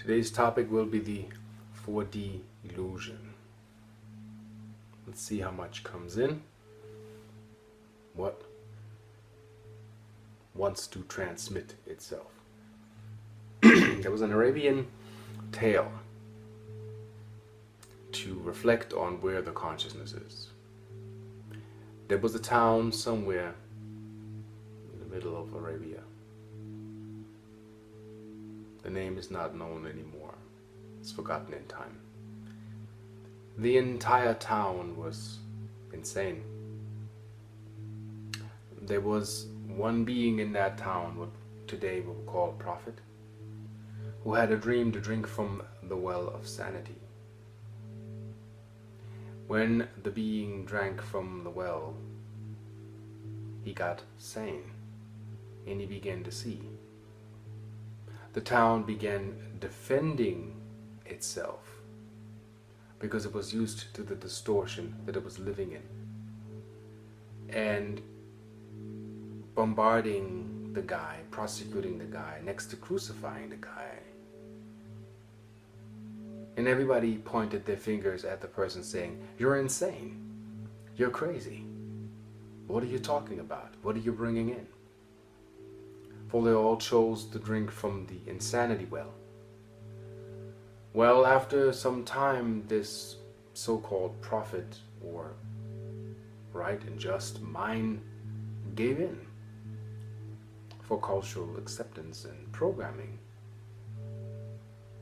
Today's topic will be the 4D illusion. Let's see how much comes in. What wants to transmit itself. There was an Arabian tale to reflect on where the consciousness is. There was a town somewhere in the middle of Arabia. The name is not known anymore. It's forgotten in time. The entire town was insane. There was one being in that town, what today we will call prophet, who had a dream to drink from the well of sanity. When the being drank from the well, he got sane and he began to see. The town began defending itself because it was used to the distortion that it was living in, and bombarding the guy, prosecuting the guy, next to crucifying the guy. And everybody pointed their fingers at the person saying, "You're insane. You're crazy. What are you talking about? What are you bringing in?" For they all chose to drink from the insanity well. Well, after some time, this so-called prophet, or right and just mind, gave in for cultural acceptance and programming.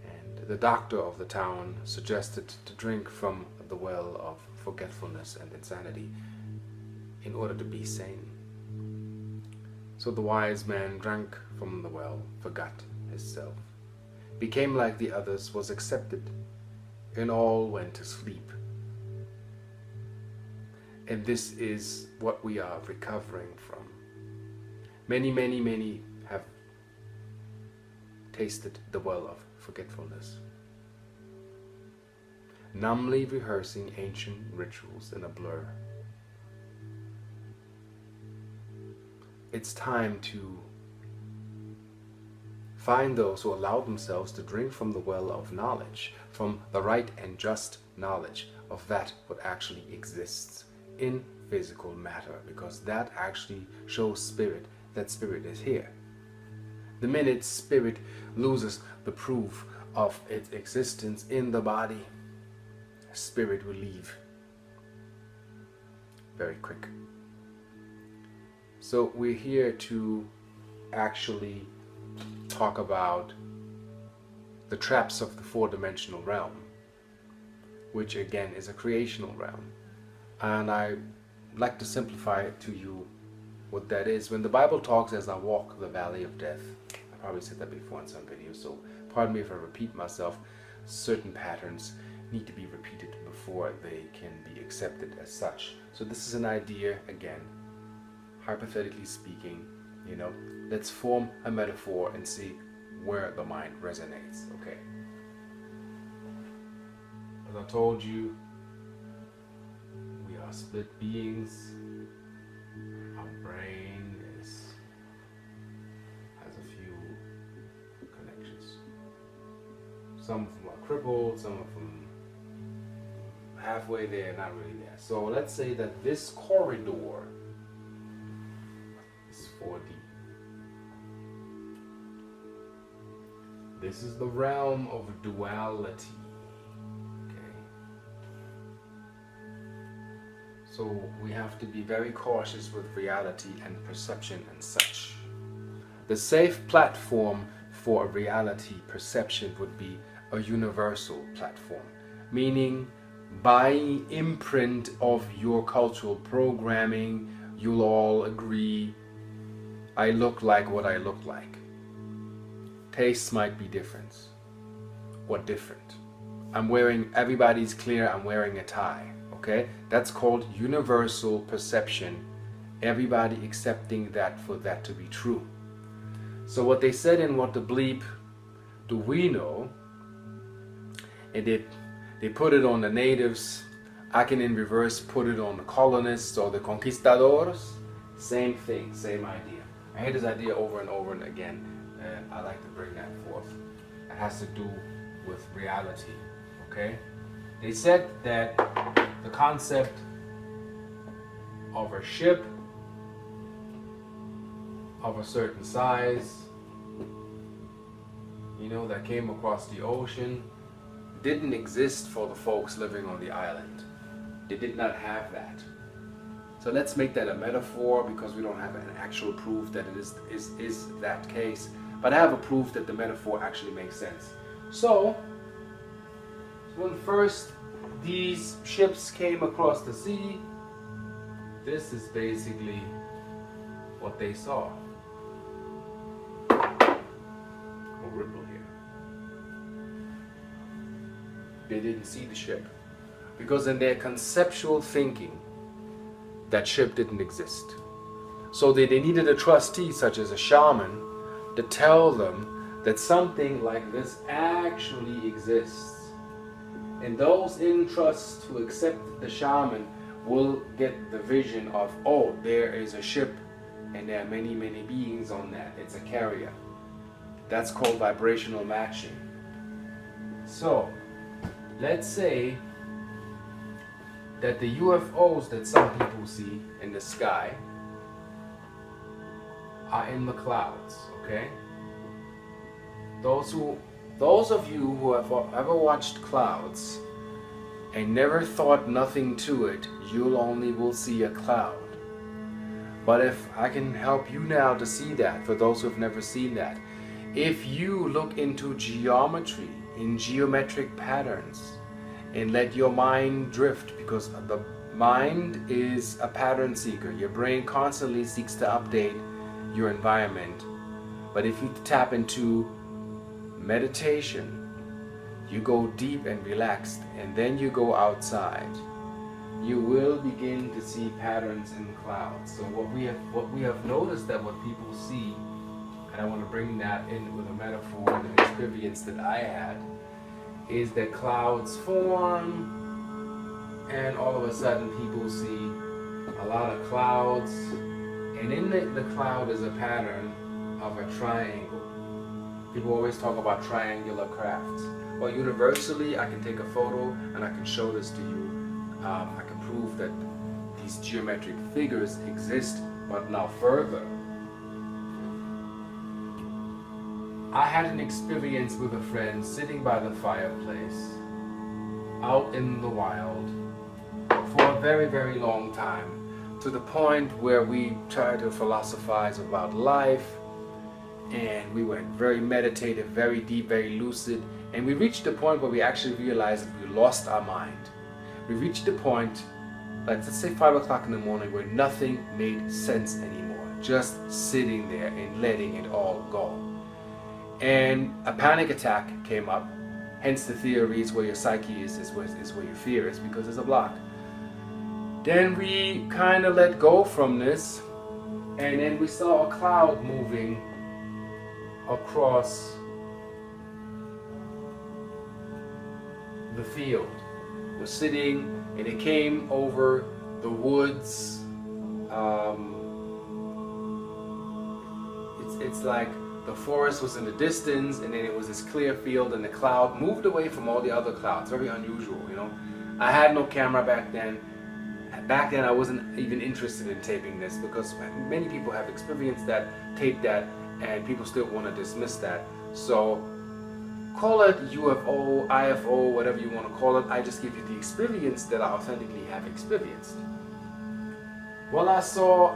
And the doctor of the town suggested to drink from the well of forgetfulness and insanity in order to be sane. So the wise man drank from the well, forgot himself, became like the others, was accepted, and all went to sleep. And this is what we are recovering from. Many have tasted the well of forgetfulness, numbly rehearsing ancient rituals in a blur. It's time to find those who allow themselves to drink from the well of knowledge, from the right and just knowledge of that what actually exists in physical matter, because that actually shows spirit, that spirit is here. The minute spirit loses the proof of its existence in the body, spirit will leave very quick. So we're here to actually talk about the traps of the four-dimensional realm, which again is a creational realm. And I like to simplify it to you what that is. When the Bible talks, as I walk the valley of death, I probably said that before in some videos, so pardon me if I repeat myself. Certain patterns need to be repeated before they can be accepted as such. So this is an idea, again, hypothetically speaking, let's form a metaphor and see where the mind resonates, okay? As I told you, we are split beings. Our brain has a few connections. Some of them are crippled, some of them halfway there, not really there. So let's say that this corridor is 4D. This is the realm of duality. Okay. So we have to be very cautious with reality and perception and such. The safe platform for a reality perception would be a universal platform, meaning by imprint of your cultural programming, you'll all agree, I look like what I look like. Tastes might be different or different. Everybody's clear, I'm wearing a tie, okay? That's called universal perception. Everybody accepting that for that to be true. So what they said in What the Bleep Do We Know, and they put it on the natives, I can in reverse put it on the colonists or the conquistadors. Same thing, same idea. I hear this idea over and over and again, and I like to bring that forth. It has to do with reality. Okay? They said that the concept of a ship of a certain size, you know, that came across the ocean, didn't exist for the folks living on the island. They did not have that. So let's make that a metaphor, because we don't have an actual proof that it is that case. But I have a proof that the metaphor actually makes sense. So when first these ships came across the sea, this is basically what they saw. A ripple here. They didn't see the ship, because in their conceptual thinking, that ship didn't exist. So they needed a trustee, such as a shaman, to tell them that something like this actually exists. And those in trust who accept the shaman will get the vision of, oh, there is a ship and there are many, many beings on that. It's a carrier. That's called vibrational matching. So let's say that the UFOs that some people see in the sky are in the clouds, okay? Those of you who have ever watched clouds and never thought nothing to it, you'll only will see a cloud. But if I can help you now to see that, for those who have never seen that, if you look into geometry, in geometric patterns, and let your mind drift, because the mind is a pattern seeker. Your brain constantly seeks to update your environment. But if you tap into meditation, you go deep and relaxed, and then you go outside, you will begin to see patterns in clouds. So what we have noticed, that what people see, and I want to bring that in with a metaphor and an experience that I had, is that clouds form, and all of a sudden people see a lot of clouds, and in the cloud is a pattern of a triangle. People always talk about triangular crafts. Well, universally, I can take a photo and I can show this to you. I can prove that these geometric figures exist, but now further. I had an experience with a friend sitting by the fireplace out in the wild for a very, very long time, to the point where we tried to philosophize about life, and we went very meditative, very deep, very lucid, and we reached the point where we actually realized that we lost our mind. We reached the point, like let's say 5 o'clock in the morning, where nothing made sense anymore, just sitting there and letting it all go. And a panic attack came up, hence the theories where your psyche is where your fear is, because there's a block. Then we kind of let go from this, and then we saw a cloud moving across the field. We're sitting, and it came over the woods. It's like the forest was in the distance, and then it was this clear field, and the cloud moved away from all the other clouds. Very unusual, you know. I had no camera back then. Back then I wasn't even interested in taping this, because many people have experienced that, taped that, and people still want to dismiss that. So call it UFO, IFO, whatever you want to call it. I just give you the experience that I authentically have experienced. Well, I saw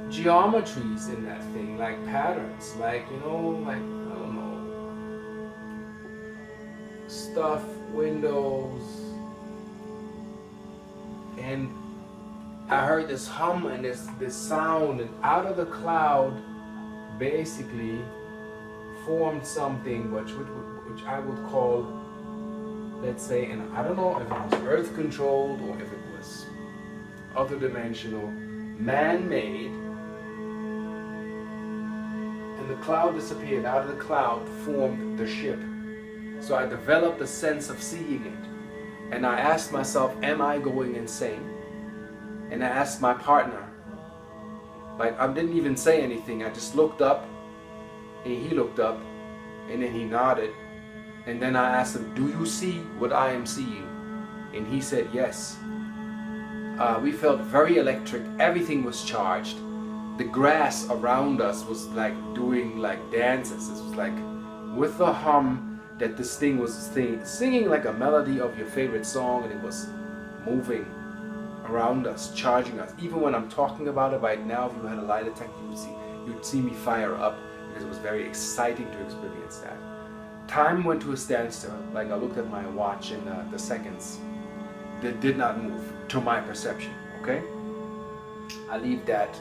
geometries in that thing, like patterns, like, you know, like, I don't know, stuff, windows, and I heard this hum and this sound, and out of the cloud basically formed something which I would call, let's say, and I don't know if it was earth controlled or if it was other dimensional, man-made. And the cloud disappeared. Out of the cloud formed the ship. So I developed a sense of seeing it, and I asked myself, am I going insane? And I asked my partner, like, I didn't even say anything. I just looked up, and he looked up, and then he nodded, And then I asked him, do you see what I am seeing? And he said, yes. We felt very electric. Everything was charged. The grass around us was like doing like dances. It was like with the hum that this thing was singing like a melody of your favorite song, and it was moving around us, charging us. Even when I'm talking about it right now, if you had a lie detector, you'd see me fire up, because it was very exciting to experience that. Time went to a standstill. Like I looked at my watch, and the seconds that did not move to my perception. Okay, I leave that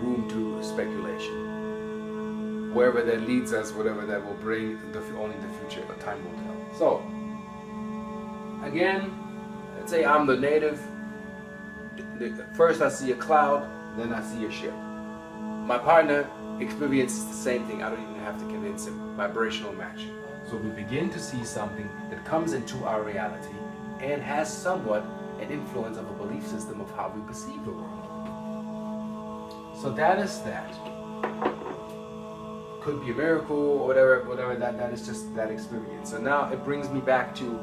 room to speculation. Wherever that leads us, whatever that will bring, only the future, but time will tell. So, again, let's say I'm the native. First I see a cloud, then I see a ship. My partner experiences the same thing. I don't even have to convince him. Vibrational match. So we begin to see something that comes into our reality and has somewhat an influence of a belief system of how we perceive the world. So that is that. Could be a miracle or whatever that is just that experience. So now it brings me back to,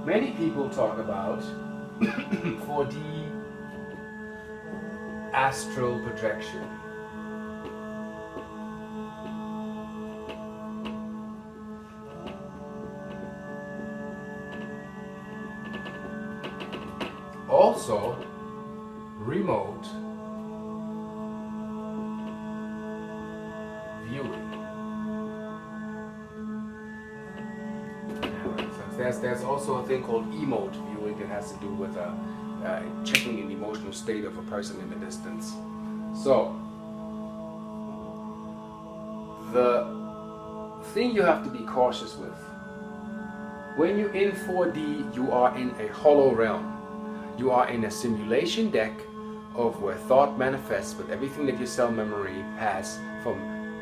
many people talk about 4D astral projection. Also, remote viewing. There's also a thing called emote viewing that has to do with checking an emotional state of a person in the distance. So, the thing you have to be cautious with, when you're in 4D, you are in a hollow realm. You are in a simulation deck of where thought manifests with everything that your cell memory has from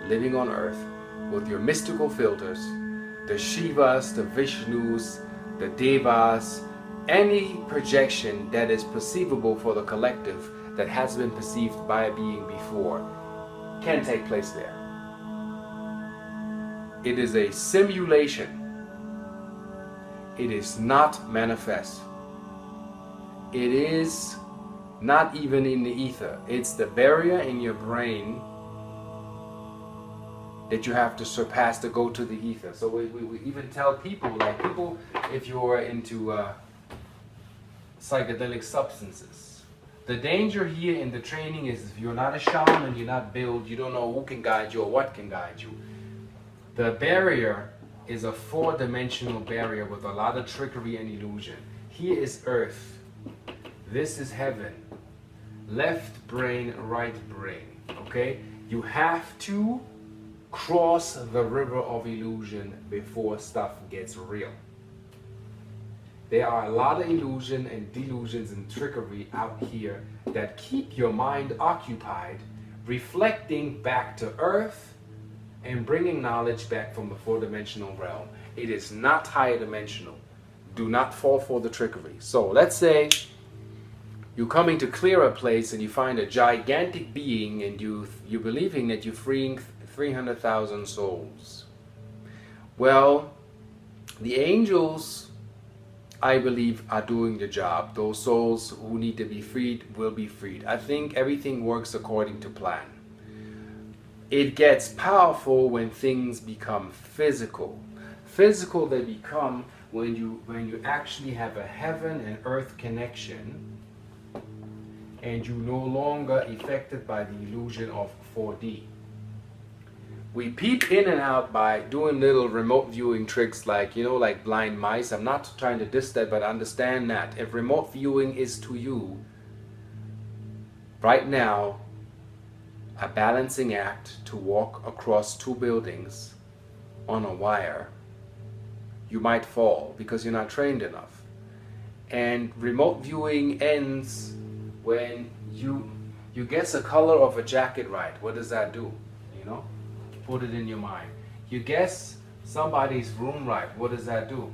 living on Earth, with your mystical filters, the Shivas, the Vishnus, the Devas, any projection that is perceivable for the collective that has been perceived by a being before can take place there. It is a simulation. It is not manifest. It is not even in the ether. It's the barrier in your brain that you have to surpass to go to the ether. So we even tell people, if you're into psychedelic substances, the danger here in the training is if you're not a shaman, you're not built, you don't know who can guide you or what can guide you. The barrier is a 4-dimensional barrier with a lot of trickery and illusion. Here is Earth. This is heaven. Left brain, right brain. Okay? You have to cross the river of illusion before stuff gets real. There are a lot of illusion and delusions and trickery out here that keep your mind occupied, reflecting back to Earth and bringing knowledge back from the 4-dimensional realm. It is not higher dimensional. Do not fall for the trickery. So let's say you're coming to clear a place and you find a gigantic being, and you're believing that you're freeing 300,000 souls. Well, the angels, I believe, are doing the job. Those souls who need to be freed will be freed. I think everything works according to plan. It gets powerful when things become physical. Physical they become when you actually have a heaven and earth connection, and you're no longer affected by the illusion of 4D. We peep in and out by doing little remote viewing tricks like blind mice. I'm not trying to diss that, but understand that if remote viewing is to you right now a balancing act to walk across 2 buildings on a wire, you might fall because you're not trained enough. And remote viewing ends when you guess the color of a jacket right. What does that do? Put it in your mind. You guess somebody's room right. What does that do?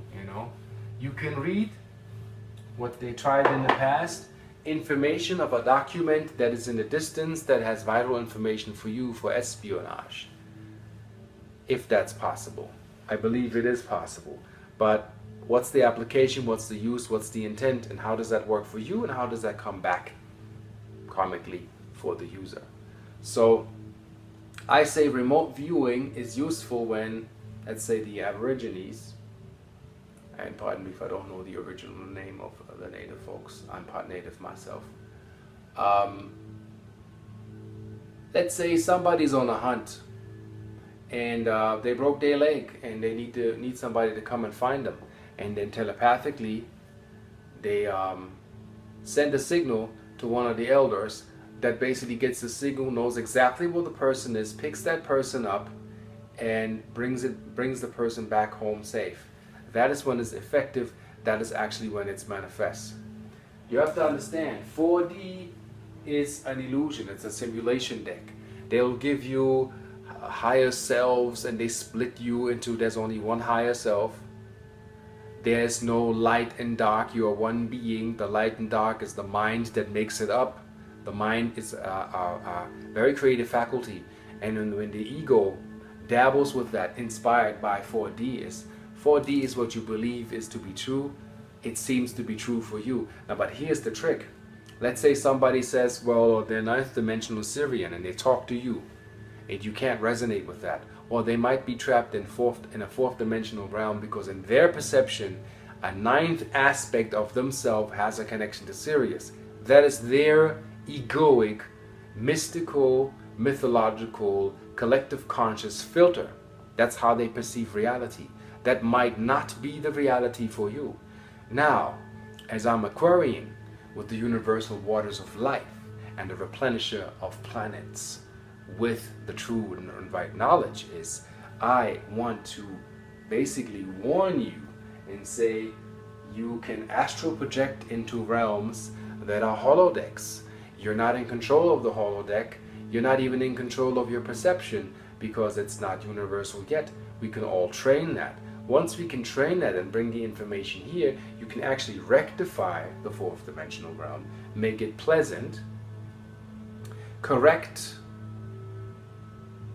You can read what they tried in the past, information of a document that is in the distance that has vital information for you for espionage, if that's possible. I believe it is possible. But what's the application, what's the use, what's the intent, and how does that work for you, and how does that come back karmically for the user? So I say remote viewing is useful when, let's say, the Aborigines, and pardon me if I don't know the original name of the native folks, I'm part native myself. Let's say somebody's on a hunt and they broke their leg and they need somebody to come and find them, and then telepathically they send a signal to one of the elders that basically gets the signal, knows exactly where the person is, picks that person up, and brings the person back home safe. That is when it's effective. That is actually when it's manifest. You have to understand, 4D is an illusion. It's a simulation deck. They'll give you higher selves and they split you into, there's only one higher self. There's no light and dark. You are one being. The light and dark is the mind that makes it up. The mind is a very creative faculty. And when the ego dabbles with that, inspired by 4D is what you believe is to be true. It seems to be true for you. Now, but here's the trick. Let's say somebody says, well, they're ninth dimensional Syrian, and they talk to you, and you can't resonate with that. Or they might be trapped in a fourth dimensional realm because in their perception, a ninth aspect of themselves has a connection to Sirius. That is their egoic, mystical, mythological, collective conscious filter. That's how they perceive reality. That might not be the reality for you. Now, as I'm Aquarian with the universal waters of life and the replenisher of planets with the true and right knowledge, is I want to basically warn you and say you can astral project into realms that are holodecks. You're not in control of the holodeck. You're not even in control of your perception because it's not universal yet. We can all train that. Once we can train that and bring the information here, you can actually rectify the fourth dimensional realm, make it pleasant, correct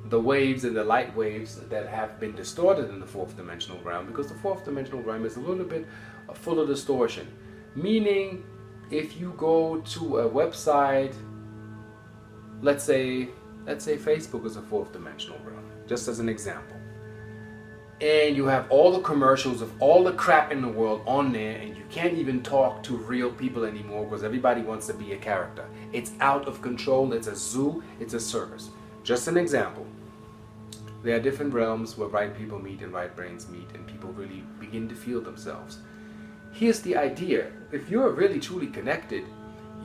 the waves and the light waves that have been distorted in the fourth dimensional realm, because the fourth dimensional realm is a little bit full of distortion. Meaning, if you go to a website, let's say Facebook is a fourth dimensional realm, just as an example, and you have all the commercials of all the crap in the world on there, and you can't even talk to real people anymore because everybody wants to be a character. It's out of control. It's a zoo. It's a circus. Just an example. There are different realms where right people meet and right brains meet, and people really begin to feel themselves. Here's the idea. If you're really truly connected,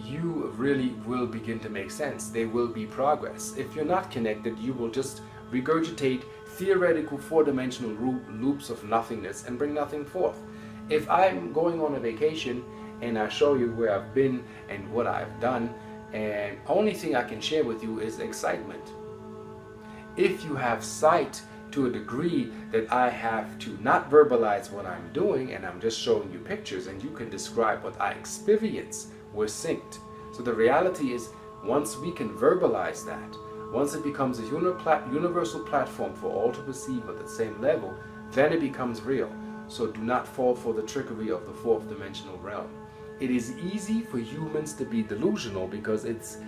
you really will begin to make sense. There will be progress. If you're not connected, you will just regurgitate theoretical four-dimensional loops of nothingness and bring nothing forth. If I'm going on a vacation and I show you where I've been and what I've done, and only thing I can share with you is excitement. If you have sight to a degree that I have to not verbalize what I'm doing and I'm just showing you pictures and you can describe what I experience, we're synced. So the reality is, once we can verbalize that, once it becomes a universal platform for all to perceive at the same level, then it becomes real. So do not fall for the trickery of the fourth dimensional realm. It is easy for humans to be delusional because it's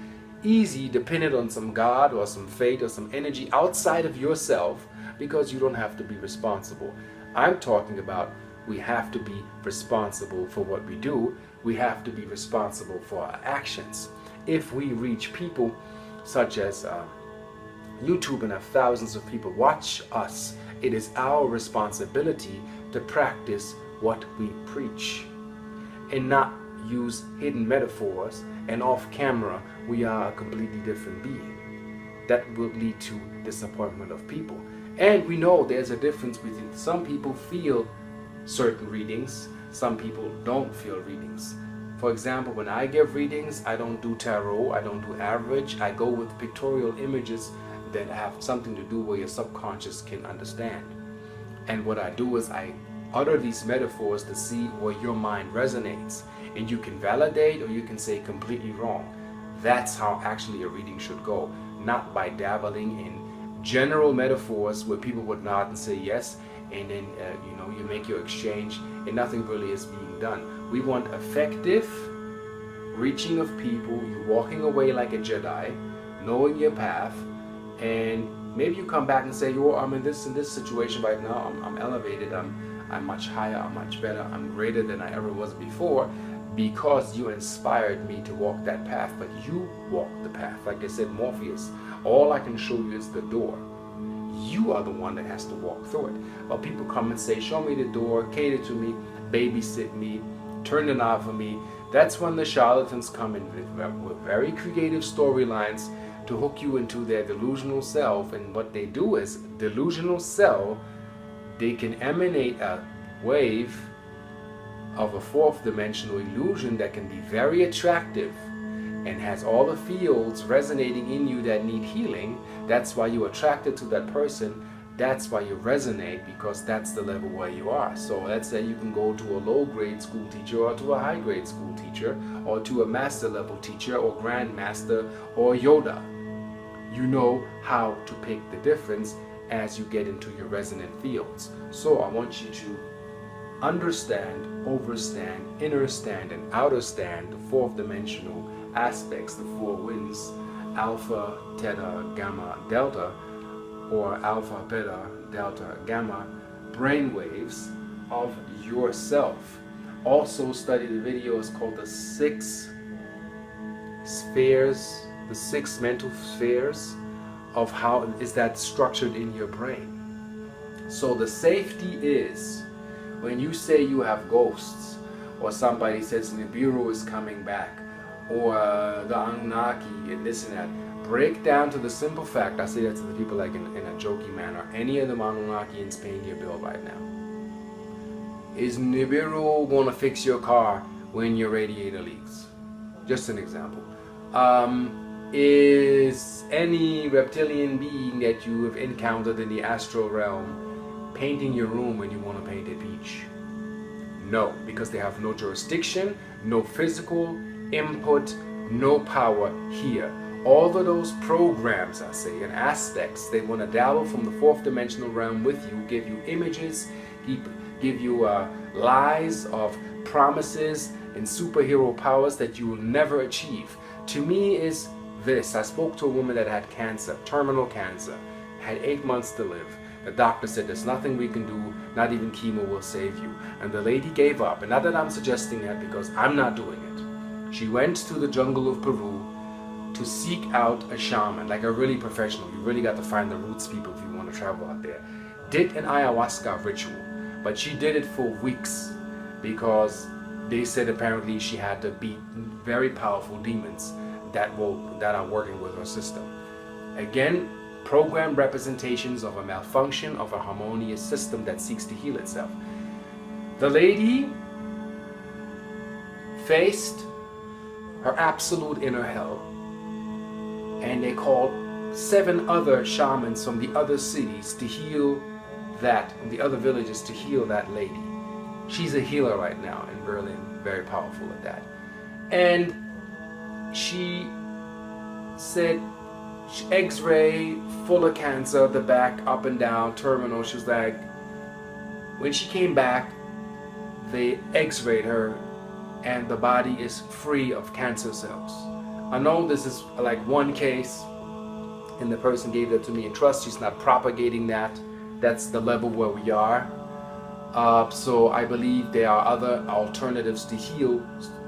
easy, dependent on some God or some fate or some energy outside of yourself, because you don't have to be responsible. I'm talking about we have to be responsible for what we do. We have to be responsible for our actions. If we reach people such as YouTube and have thousands of people watch us, it is our responsibility to practice what we preach and not use hidden metaphors and off camera we are a completely different being. That will lead to disappointment of people. And we know there's a difference between some people feel certain readings, some people don't feel readings. For example, when I give readings, I don't do tarot, I don't do average, I go with pictorial images that have something to do where your subconscious can understand. And what I do is I utter these metaphors to see where your mind resonates. And you can validate or you can say completely wrong. That's how actually a reading should go, not by dabbling in general metaphors where people would nod and say yes, and then you know, you make your exchange and nothing really is being done. We want effective reaching of people, you walking away like a Jedi, knowing your path, and maybe you come back and say, yo, I'm in this situation right now, I'm elevated, I'm much higher, I'm much better, I'm greater than I ever was before, because you inspired me to walk that path. But you walk the path. Like I said, Morpheus, all I can show you is the door. You are the one that has to walk through it. But people come and say, show me the door, cater to me, babysit me, turn the knob for me. That's when the charlatans come in with very creative storylines to hook you into their delusional self. And what they do is, delusional self, they can emanate a wave of a fourth dimensional illusion that can be very attractive and has all the fields resonating in you that need healing. That's why you're attracted to that person. That's why you resonate, because that's the level where you are. So let's say you can go to a low grade school teacher or to a high grade school teacher or to a master level teacher or grandmaster or Yoda. You know how to pick the difference as you get into your resonant fields. So I want you to understand, overstand, innerstand, and outerstand the fourth dimensional aspects, the four winds, alpha, theta, gamma, delta, or alpha, beta, delta, gamma, brainwaves of yourself. Also study the videos called the 6 spheres, the 6 mental spheres of how is that structured in your brain. So the safety is, when you say you have ghosts, or somebody says Nibiru is coming back, or the Anunnaki and this and that, break down to the simple fact. I say that to the people like in a jokey manner. Any of the Anunnaki paying your bill right now? Is Nibiru going to fix your car when your radiator leaks? Just an example. Is any reptilian being that you have encountered in the astral realm painting your room when you want to paint a peach? No, because they have no jurisdiction, no physical input, no power here. All of those programs, I say, and aspects, they want to dabble from the fourth dimensional realm with you, give you images, give you lies of promises and superhero powers that you will never achieve. To me is this. I spoke to a woman that had cancer, terminal cancer, had 8 months to live. The doctor said there's nothing we can do, not even chemo will save you. And the lady gave up. And not that I'm suggesting that, because I'm not doing it. She went to the jungle of Peru to seek out a shaman, like a really professional. You really got to find the roots people if you want to travel out there. Did an ayahuasca ritual, but she did it for weeks because they said apparently she had to beat very powerful demons that are working with her system. Again, program representations of a malfunction of a harmonious system that seeks to heal itself. The lady faced her absolute inner hell, and they called 7 other shamans from the other cities to heal that, from the other villages to heal that lady. She's a healer right now in Berlin, very powerful at that. And she said, X-ray, full of cancer, the back up and down, terminal. She was like, when she came back, they X-rayed her and the body is free of cancer cells. I know this is like one case and the person gave that to me in trust. She's not propagating that. That's the level where we are. So I believe there are other alternatives to heal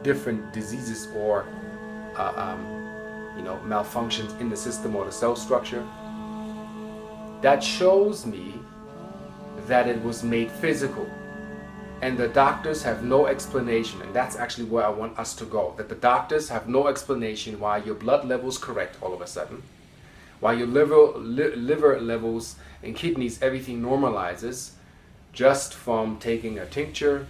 different diseases or malfunctions in the system or the cell structure. That shows me that it was made physical, and the doctors have no explanation. And that's actually where I want us to go, that the doctors have no explanation why your blood levels correct all of a sudden, why your liver levels and kidneys, everything normalizes just from taking a tincture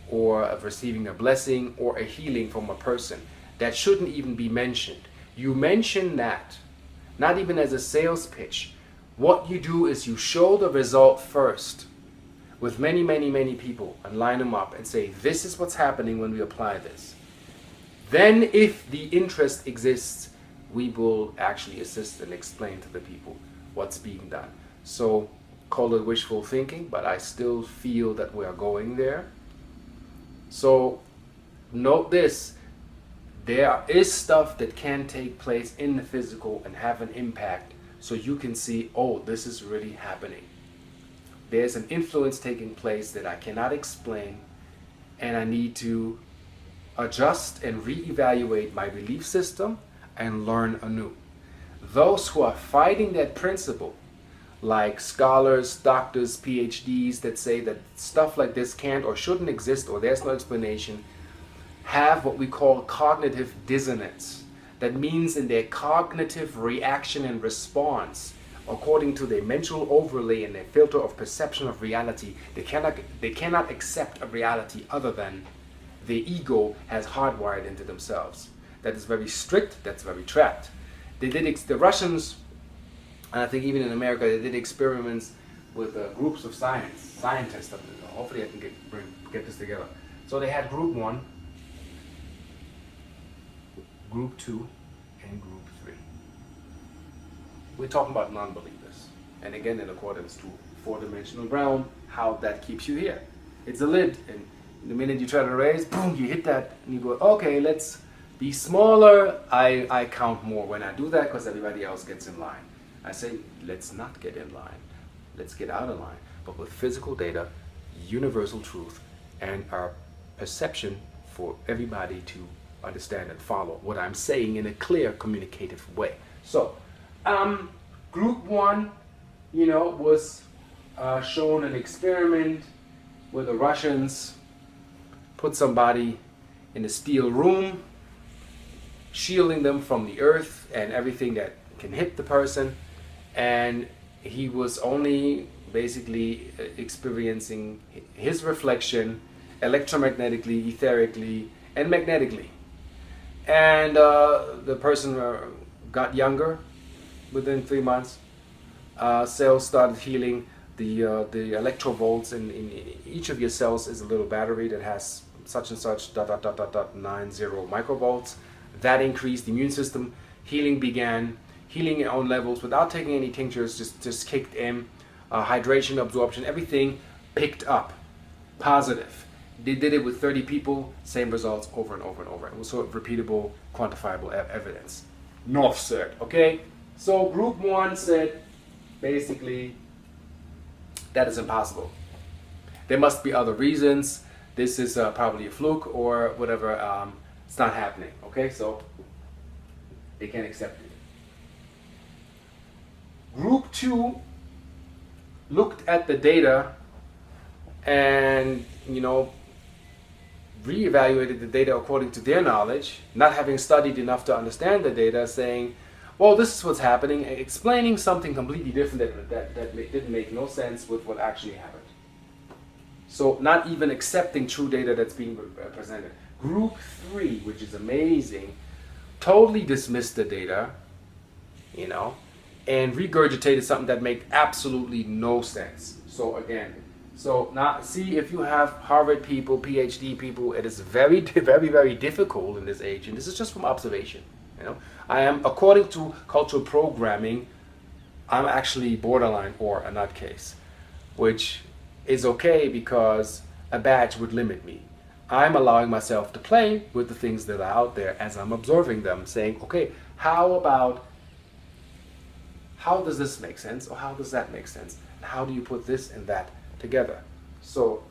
or of receiving a blessing or a healing from a person. That shouldn't even be mentioned. You mention that, not even as a sales pitch. What you do is you show the result first with many, many, many people and line them up and say, this is what's happening when we apply this. Then if the interest exists, we will actually assist and explain to the people what's being done. So call it wishful thinking, but I still feel that we are going there. So note this, there is stuff that can take place in the physical and have an impact, so you can see, oh, this is really happening. There's an influence taking place that I cannot explain, and I need to adjust and reevaluate my belief system and learn anew. Those who are fighting that principle, like scholars, doctors, PhDs that say that stuff like this can't or shouldn't exist or there's no explanation, have what we call cognitive dissonance. That means in their cognitive reaction and response, according to their mental overlay and their filter of perception of reality, they cannot accept a reality other than their ego has hardwired into themselves. That is very strict, that's very trapped. The Russians, and I think even in America, they did experiments with groups of scientists. Hopefully I can get this together. So they had group 1, group 2, and group 3. We're talking about non-believers. And again, in accordance to 4-dimensional realm, how that keeps you here. It's a lid, and the minute you try to raise, boom, you hit that, and you go, okay, let's be smaller. I count more when I do that because everybody else gets in line. I say, let's not get in line. Let's get out of line. But with physical data, universal truth, and our perception for everybody to understand and follow what I'm saying in a clear, communicative way. So, group 1, was shown an experiment where the Russians put somebody in a steel room, shielding them from the earth and everything that can hit the person, and he was only basically experiencing his reflection electromagnetically, etherically, and magnetically. And the person got younger within 3 months. Cells started healing. The electrovolts in each of your cells is a little battery that has such and such ... 90 microvolts. That increased the immune system. Healing began. Healing your own levels without taking any tinctures, just kicked in. Hydration, absorption, everything picked up. Positive. They did it with 30 people, same results over and over and over. It was sort of repeatable, quantifiable evidence. North said, okay? So group 1 said, basically, that is impossible. There must be other reasons. This is probably a fluke or whatever. It's not happening, okay? So they can't accept it. Group 2 looked at the data and, reevaluated the data according to their knowledge, not having studied enough to understand the data, saying, well, this is what's happening, explaining something completely different that didn't make no sense with what actually happened. So not even accepting true data that's being presented. Group 3, which is amazing, totally dismissed the data, and regurgitated something that made absolutely no sense. So again, now see, if you have Harvard people, PhD people, it is very, very, very difficult in this age, and this is just from observation. I am, according to cultural programming, I'm actually borderline or a nutcase, which is okay because a badge would limit me. I'm allowing myself to play with the things that are out there as I'm observing them, saying, okay, how does this make sense, or how does that make sense? And how do you put this and that together? So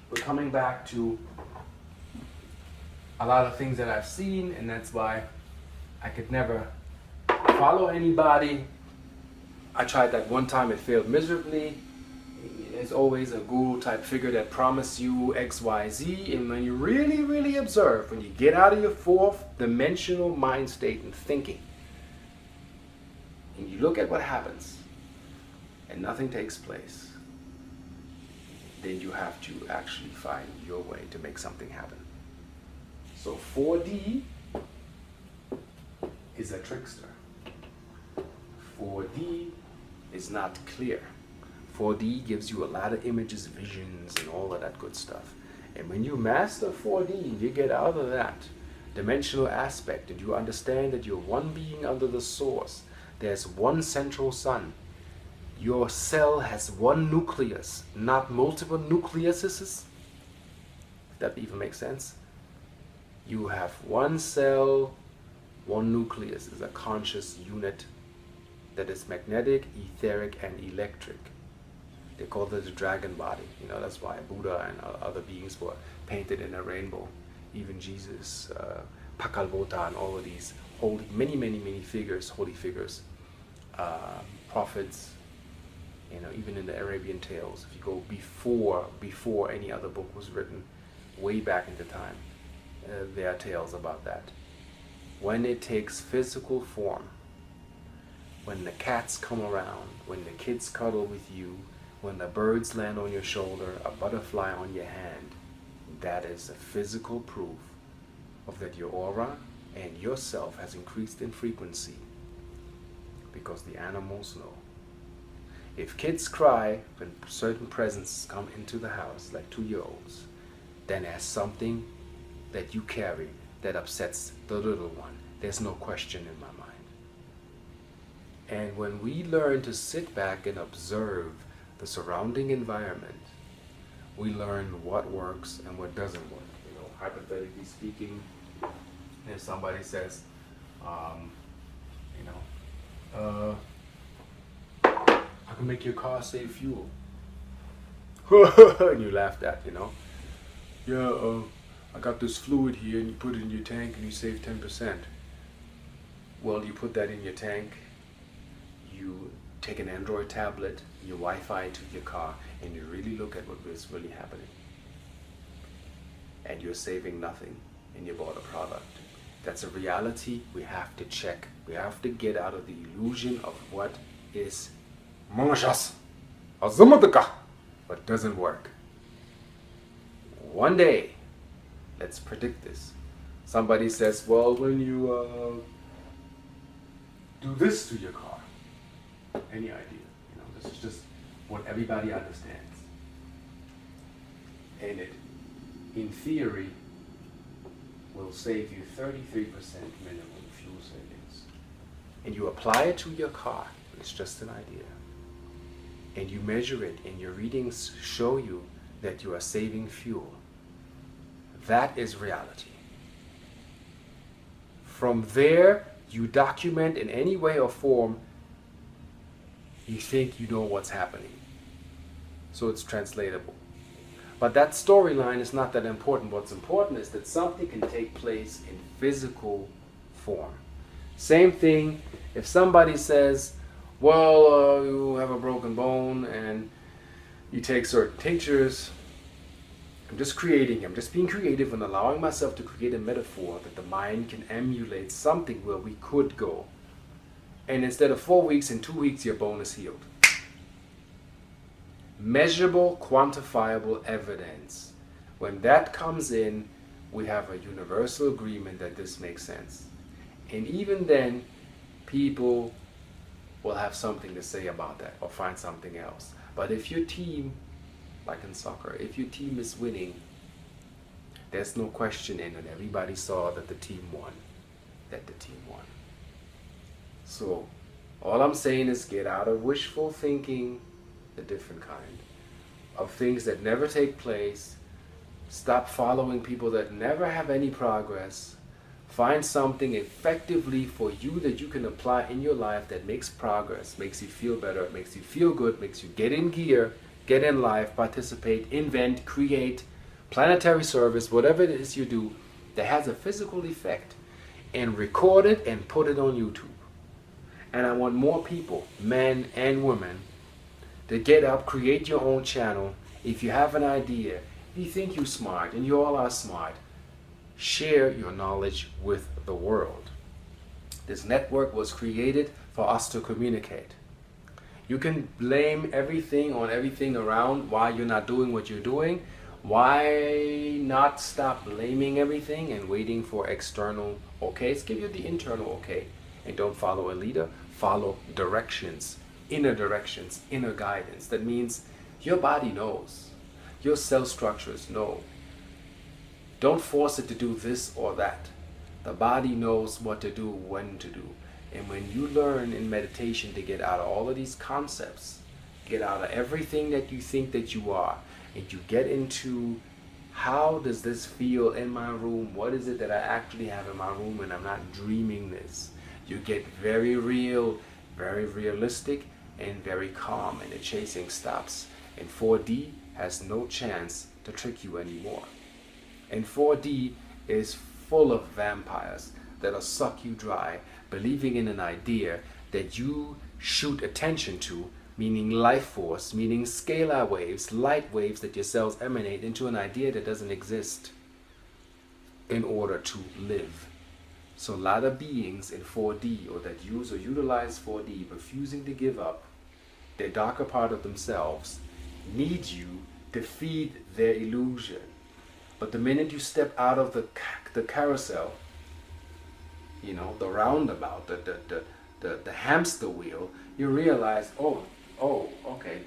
we're coming back to a lot of things that I've seen, and that's why I could never follow anybody. I tried that one time, it failed miserably. There's always a guru type figure that promises you X, Y, Z, and when you really, really observe, when you get out of your 4th dimensional mind state and thinking, and you look at what happens, and nothing takes place, then you have to actually find your way to make something happen. So 4D is a trickster. 4D is not clear. 4D gives you a lot of images, visions, and all of that good stuff. And when you master 4D, you get out of that dimensional aspect, and you understand that you're one being under the source. There's one central sun. Your cell has one nucleus, not multiple nucleuses. If that even makes sense. You have one cell, one nucleus is a conscious unit that is magnetic, etheric, and electric. They call it the dragon body. You know, that's why Buddha and other beings were painted in a rainbow. Even Jesus, Pakalbota, and all of these holy, many figures, holy figures, prophets. You know, even in the Arabian Tales, if you go before any other book was written, way back into time, there are tales about that. When it takes physical form, when the cats come around, when the kids cuddle with you, when the birds land on your shoulder, a butterfly on your hand, that is a physical proof of that your aura and yourself has increased in frequency, because the animals know. If kids cry when certain presents come into the house, like 2-year-olds, then there's something that you carry that upsets the little one. There's no question in my mind. And when we learn to sit back and observe the surrounding environment, we learn what works and what doesn't work. You know, hypothetically speaking, if somebody says, I can make your car save fuel. And you laughed at, you know. Yeah, I got this fluid here and you put it in your tank and you save 10%. Well, you put that in your tank, you take an Android tablet, your Wi-Fi to your car, and you really look at what is really happening. And you're saving nothing, and you bought a product. That's a reality we have to check. We have to get out of the illusion of what is manjas, azumataka, but doesn't work. One day, let's predict this. Somebody says, well, when you do this to your car, any idea? You know, this is just what everybody understands. And it, in theory, will save you 33% minimum fuel savings. And you apply it to your car, it's just an idea. And you measure it, and your readings show you that you are saving fuel. That is reality. From there, you document in any way or form, you think you know what's happening. So it's translatable. But that storyline is not that important. What's important is that something can take place in physical form. Same thing, if somebody says, well, you have a broken bone and you take certain tinctures. I'm just being creative and allowing myself to create a metaphor that the mind can emulate something where we could go. And instead of 4 weeks, in 2 weeks, your bone is healed. Measurable, quantifiable evidence. When that comes in, we have a universal agreement that this makes sense. And even then, people will have something to say about that or find something else. But if your team, like in soccer, if your team is winning, there's no question in it. Everybody saw that the team won. So all I'm saying is get out of wishful thinking, the different kind, of things that never take place. Stop following people that never have any progress. Find something effectively for you that you can apply in your life that makes progress, makes you feel better, makes you feel good, makes you get in gear, get in life, participate, invent, create, planetary service, whatever it is you do that has a physical effect, and record it and put it on YouTube. And I want more people, men and women, to get up, create your own channel. If you have an idea, if you think you're smart, and you all are smart, share your knowledge with the world. This network was created for us to communicate. You can blame everything on everything around why you're not doing what you're doing. Why not stop blaming everything and waiting for external okays? Give you the internal okay. And don't follow a leader, follow directions, inner guidance. That means your body knows. Your cell structures know. Don't force it to do this or that. The body knows what to do, when to do. And when you learn in meditation to get out of all of these concepts get out of everything that you think that you are, and you get into how does this feel in my room? What is it that I actually have in my room, and I'm not dreaming this? You get very real, very realistic, and very calm, and the chasing stops. And 4D has no chance to trick you anymore. And 4D is full of vampires that'll suck you dry, believing in an idea that you shoot attention to, meaning life force, meaning scalar waves, light waves that your cells emanate into an idea that doesn't exist in order to live. So a lot of beings in 4D, or that use or utilize 4D, refusing to give up their darker part of themselves, need you to feed their illusion. But the minute you step out of the carousel, you know, the roundabout, the hamster wheel, you realize, oh, okay,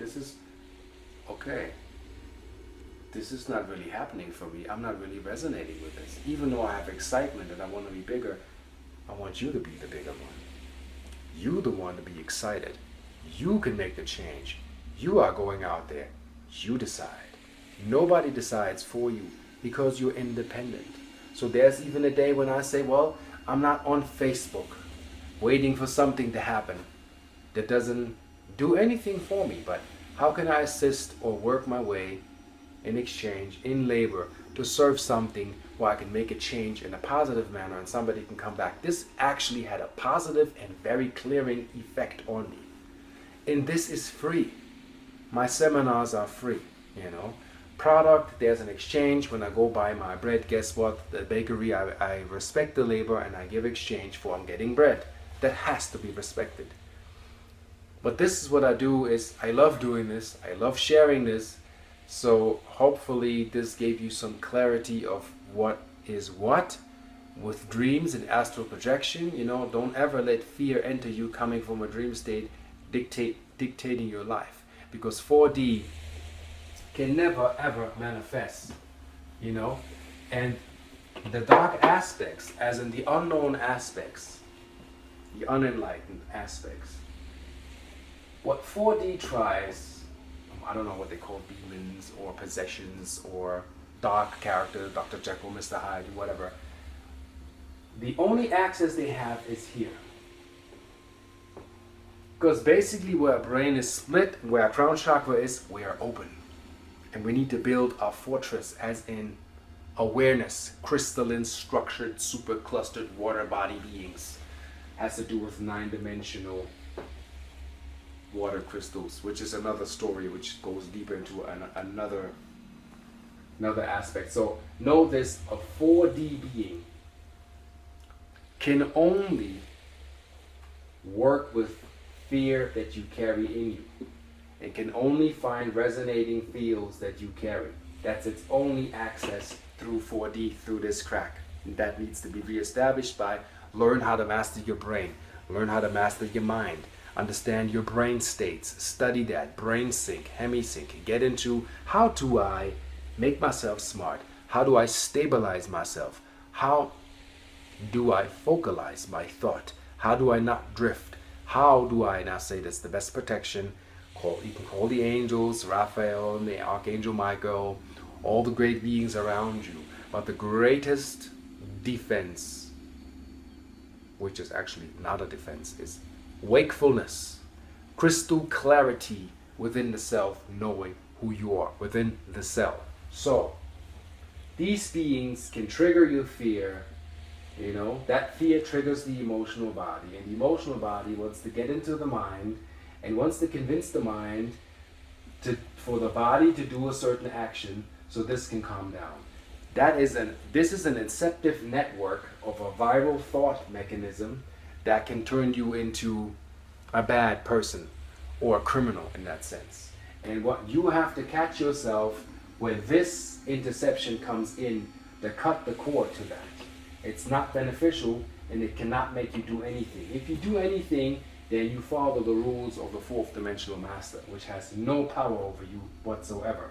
this is not really happening for me. I'm not really resonating with this. Even though I have excitement and I want to be bigger, I want you to be the bigger one. You the one to be excited. You can make the change. You are going out there. You decide. Nobody decides for you because you're independent. So there's even a day when I say, well, I'm not on Facebook waiting for something to happen that doesn't do anything for me, but how can I assist or work my way in exchange, in labor, to serve something where I can make a change in a positive manner and somebody can come back. This actually had a positive and very clearing effect on me. And this is free. My seminars are free, you know. Product, there's an exchange. When I go buy my bread, guess what? The bakery, I respect the labor and I give exchange for I'm getting bread. That has to be respected. But this is what I do, is I love doing this. I love sharing this. So hopefully this gave you some clarity of what is what with dreams and astral projection. You know, don't ever let fear enter you coming from a dream state dictating your life, because 4D can never ever manifest, you know. And the dark aspects, as in the unknown aspects, the unenlightened aspects, what 4D tries, I don't know what they call demons or possessions or dark characters, Dr. Jekyll, Mr. Hyde, whatever. The only access they have is here. Because basically where our brain is split, where our crown chakra is, we are open. And we need to build our fortress, as in awareness, crystalline, structured, super clustered water body beings. Has to do with 9-dimensional water crystals, which is another story which goes deeper into another aspect. So know this, a 4D being can only work with fear that you carry in you. It can only find resonating fields that you carry. That's its only access through 4D, through this crack. And that needs to be reestablished by learn how to master your brain, learn how to master your mind, understand your brain states, study that, brain sync, hemisync, get into how do I make myself smart, how do I stabilize myself, how do I focalize my thought, how do I not drift, how do I, and I say that's the best protection, you can call the angels, Raphael, and the Archangel Michael, all the great beings around you, but the greatest defense, which is actually not a defense, is wakefulness, crystal clarity within the self, knowing who you are within the self. So these beings can trigger your fear, you know, that fear triggers the emotional body, and the emotional body wants to get into the mind and wants to convince the mind for the body to do a certain action so this can calm down. This is an inceptive network of a viral thought mechanism that can turn you into a bad person or a criminal in that sense. And what you have to catch yourself when this interception comes in to cut the cord to that. It's not beneficial and it cannot make you do anything. If you do anything, then you follow the rules of the fourth dimensional master, which has no power over you whatsoever.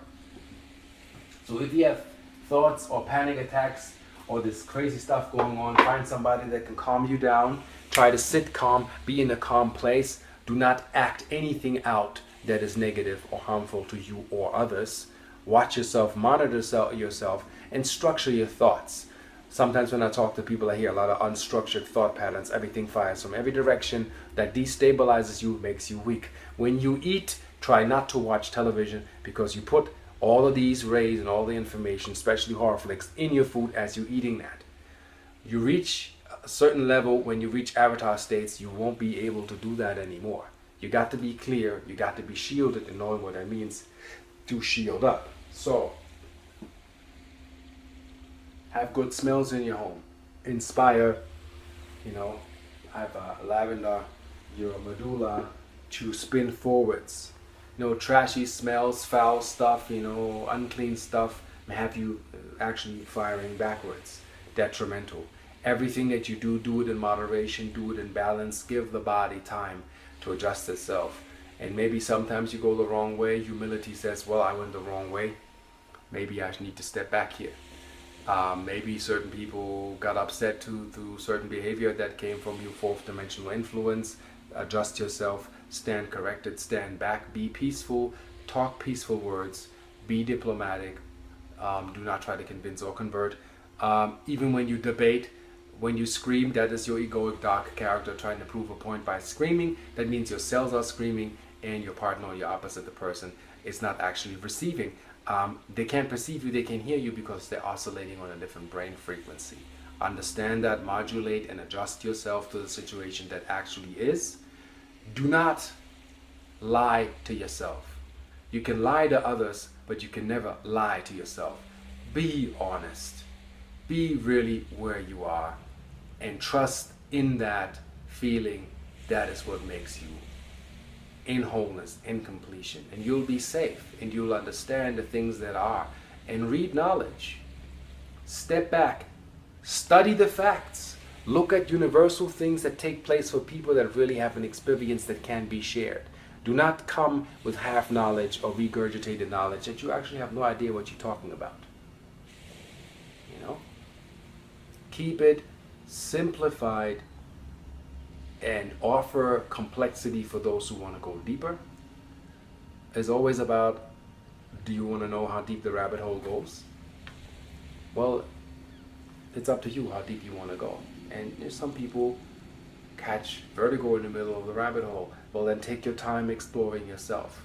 So if you have thoughts or panic attacks or this crazy stuff going on, find somebody that can calm you down. Try to sit calm, be in a calm place. Do not act anything out that is negative or harmful to you or others. Watch yourself, monitor yourself, and structure your thoughts. Sometimes when I talk to people, I hear a lot of unstructured thought patterns. Everything fires from every direction. That destabilizes you, makes you weak. When you eat, try not to watch television, because you put all of these rays and all the information, especially horror flicks, in your food as you're eating that. You reach a certain level, when you reach avatar states, you won't be able to do that anymore. You got to be clear, you got to be shielded, and knowing what that means to shield up. So, have good smells in your home. Inspire, have lavender, your medulla to spin forwards. Trashy smells, foul stuff, unclean stuff may have you actually firing backwards. Detrimental. Everything that you do, do it in moderation, do it in balance. Give the body time to adjust itself. And maybe sometimes you go the wrong way. Humility says, well, I went the wrong way. Maybe I need to step back here. Maybe certain people got upset to certain behavior that came from your fourth dimensional influence. Adjust yourself, stand corrected, stand back, be peaceful, talk peaceful words, be diplomatic, do not try to convince or convert. Even when you debate, when you scream, that is your egoic dark character trying to prove a point by screaming. That means your cells are screaming and your partner or your opposite, the person, is not actually receiving. They can't perceive you, they can hear you because they're oscillating on a different brain frequency. Understand that, modulate and adjust yourself to the situation that actually is. Do not lie to yourself. You can lie to others, but you can never lie to yourself. Be honest. Be really where you are and trust in that feeling. That is what makes you in wholeness, in completion, and you'll be safe and you'll understand the things that are. And read knowledge. Step back. Study the facts. Look at universal things that take place for people that really have an experience that can be shared. Do not come with half knowledge or regurgitated knowledge that you actually have no idea what you're talking about. Keep it simplified and offer complexity for those who want to go deeper. It's always about, do you want to know how deep the rabbit hole goes? Well, it's up to you how deep you want to go. And there's some people catch vertigo in the middle of the rabbit hole. Well, then take your time exploring yourself.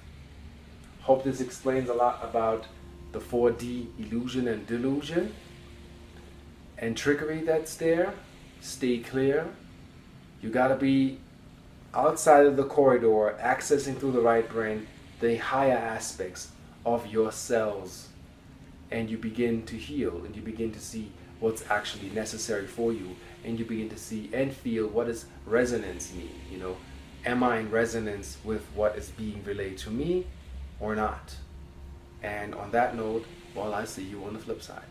Hope this explains a lot about the 4D illusion and delusion and trickery that's there. Stay clear. You gotta be outside of the corridor, accessing through the right brain the higher aspects of your cells, and you begin to heal, and you begin to see what's actually necessary for you, and you begin to see and feel what does resonance mean. Am I in resonance with what is being relayed to me or not? And on that note, well, I see you on the flip side.